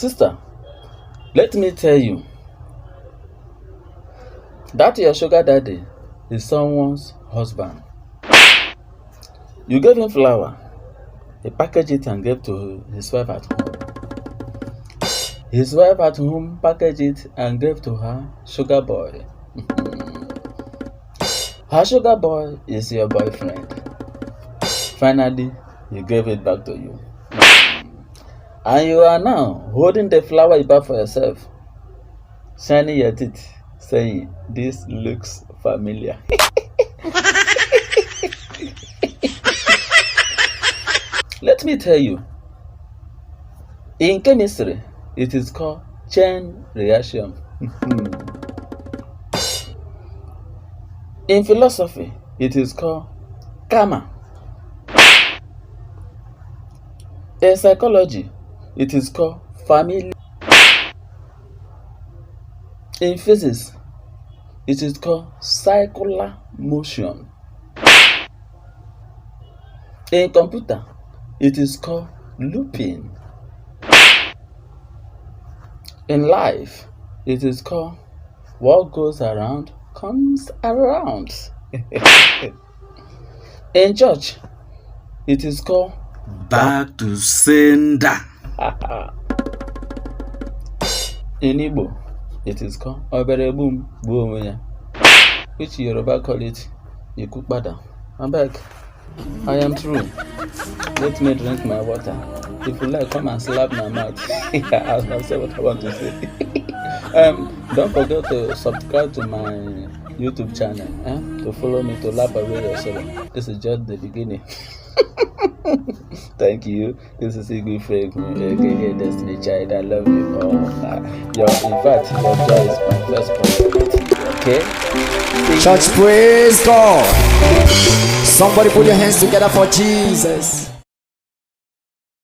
Sister, let me tell you, that your sugar daddy is someone's husband. You gave him flour, he packaged it and gave to his wife at home. His wife at home packaged it and gave to her sugar boy. Her sugar boy is your boyfriend. Finally, he gave it back to you. And you are now holding the flower you bought for yourself, shining your teeth, saying, "This looks familiar." Let me tell you, in chemistry, it is called chain reaction. In philosophy, it is called karma. In psychology, it is called family. In physics, it is called circular motion. In computer, it is called looping. In life, it is called what goes around comes around. In church, it is called back to sender. In Igbo, it is called obere boom boom, which Yoruba call it ikukpada. I'm back. I am true. Let me drink my water. If you like, come and slap my mouth. I'll say what I want to say. Don't forget to subscribe to my YouTube channel, to follow me, to laugh away your sorrow. This is just the beginning. Thank you. This is Igwe Ifegwu, aka Destiny Child. I love you all. Your joy is my first priority. Okay? Church, praise God. Somebody put your hands together for Jesus.